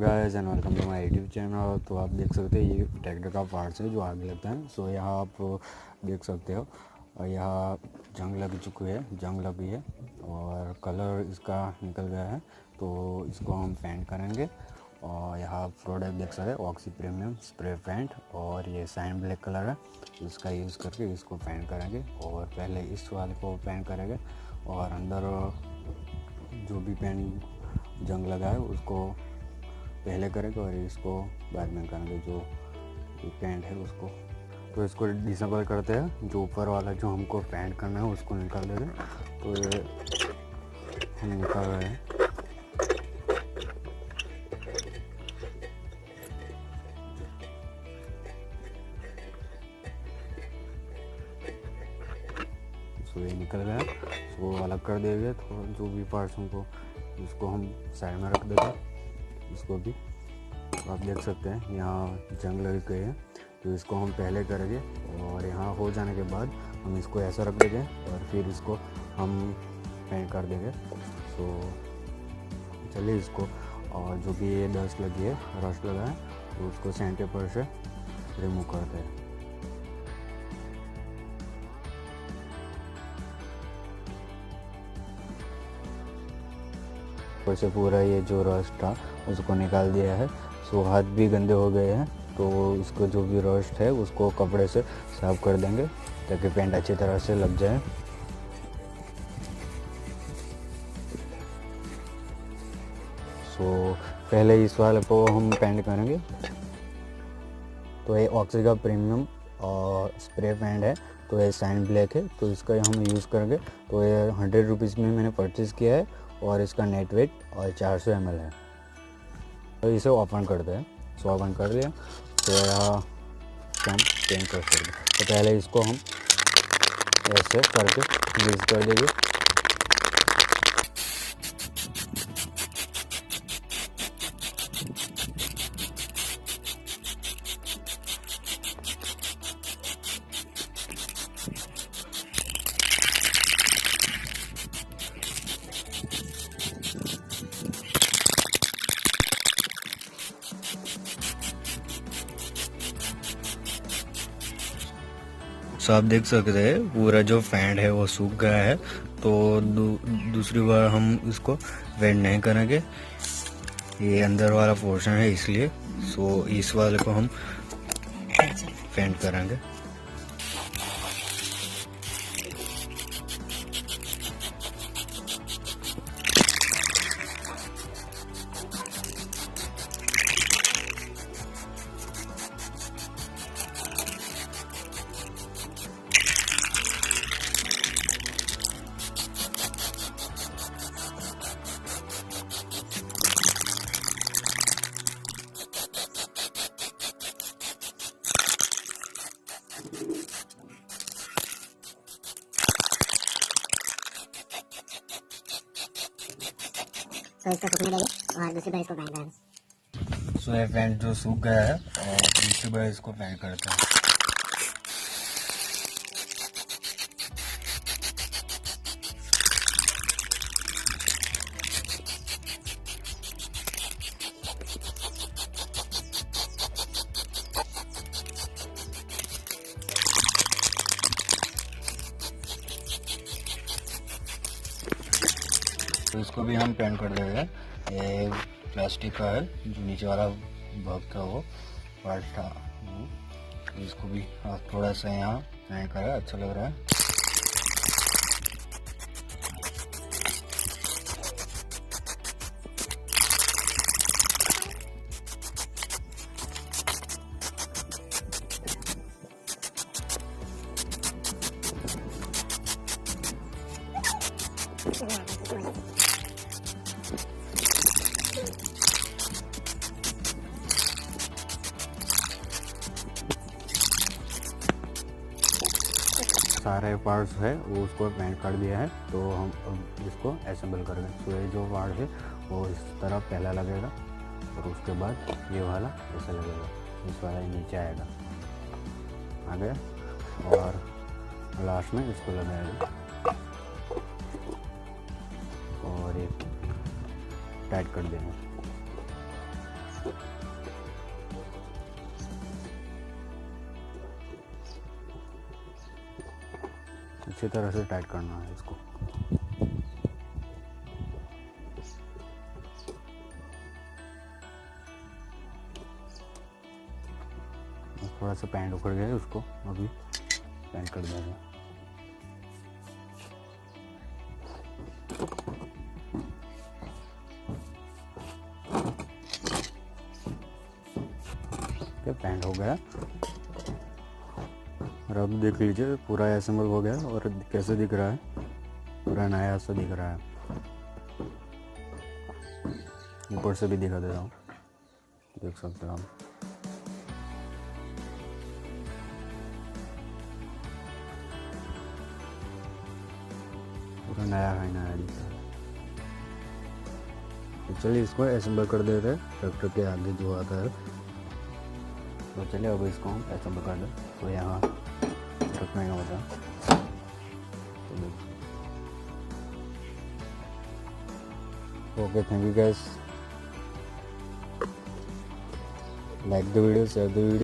Guys and welcome to my YouTube channel. तो आप देख सकते हैं ये ट्रैक्टर का पार्ट्स है जो आगे लगता है। सो यहाँ आप देख सकते हो और यहाँ जंग लग चुकी है, जंग लगी है और कलर इसका निकल गया है। तो इसको हम पेंट करेंगे और यहाँ प्रोडक्ट देख सकते हैं ऑक्सी प्रीमियम स्प्रे पेंट और ये साइन ब्लैक कलर है। इसका यूज़ करके इसको पेंट करेंगे और पहले इस वाले को पेंट करेंगे और अंदर जो भी पेंट जंग लगा है उसको पहले करेंगे और इसको बाद में करेंगे जो पेंट है उसको। तो इसको डिसेंबल करते हैं, जो ऊपर वाला जो हमको पेंट करना है उसको निकाल देंगे। तो ये हम निकाल रहे हैं। तो ये निकल गया, इसको अलग कर देंगे। थोड़ा जो भी पार्ट्स हमको इसको हम साइड में रख देंगे। इसको भी तो आप देख सकते हैं यहाँ जंग लग गई है। तो इसको हम पहले करेंगे और यहाँ हो जाने के बाद हम इसको ऐसा रख देंगे और फिर इसको हम पेंट कर देंगे। तो चलिए इसको और जो भी ये डस्ट लगी है, रस्ट लगा है, तो उसको सैंड पेपर से रिमूव करते हैं। से पूरा ये जो रस्ट था उसको निकाल दिया है। सो हाथ भी गंदे हो गए हैं, तो इसको जो भी रस्ट है उसको कपड़े से साफ कर देंगे ताकि पेंट अच्छी तरह से लग जाए। सो पहले इस वाले को हम पेंट करेंगे। तो ये ऑक्सी का प्रीमियम और स्प्रे पेंट है, तो ये साइन ब्लैक है, तो इसका हम यूज़ करेंगे। तो ये 100 रुपीज़ में मैंने परचेज़ किया है और इसका नेट वेट और 400 ml है। तो इसे ओपन करते हैं। सो ओपन कर लिया तो यहाँ हम पेंट कर सकते हैं। तो पहले इसको हम ऐसे करके यूज़ कर देंगे। सो आप देख सकते हैं पूरा जो पेंट है वो सूख गया है। तो दूसरी बार हम इसको पेंट नहीं करेंगे, ये अंदर वाला पोर्शन है इसलिए। सो इस वाले को हम पेंट करेंगे। तो इसको सूखने देंगे और दूसरी बार इसको पेंट करेंगे। सो ये पेंट जो सूख गया है और दूसरी बार इसको पेंट करते हैं। तो इसको भी हम पेंट कर देंगे। ये प्लास्टिक का है, जो नीचे वाला भाग था वो पार्ट था। तो इसको भी थोड़ा सा यहाँ पेंट करा, अच्छा लग रहा है। सारे पार्ट्स है वो उसको पेंट कर दिया है। तो हम अब इसको असेंबल करेंगे। तो ये जो पार्ट है वो इस तरह पहला लगेगा और उसके बाद ये वाला ऐसा लगेगा, इस वाला नीचे आएगा आ गया और लास्ट में इसको लगाएगा और ये टाइट कर देंगे। अच्छी तरह से टाइट करना है इसको। थोड़ा सा पैंट उखड़ गया है, उसको अभी पैंट कर देंगे। पैंट हो गया। और अब देख लीजिए पूरा असेंबल हो गया और कैसे दिख रहा है, पूरा नया सा दिख रहा है। ऊपर से भी दिखा दे रहा हूँ, देख सकते हो आप। पूरा नया है, नया दिखता है। तो चलिए इसको असेंबल कर देते हैं ट्रैक्टर के आगे जो आता है। तो चलिए अब इसको हम असेंबल कर दें। तो यहाँ रखना ही होता है। Okay, thank you guys. Like the video, share the video.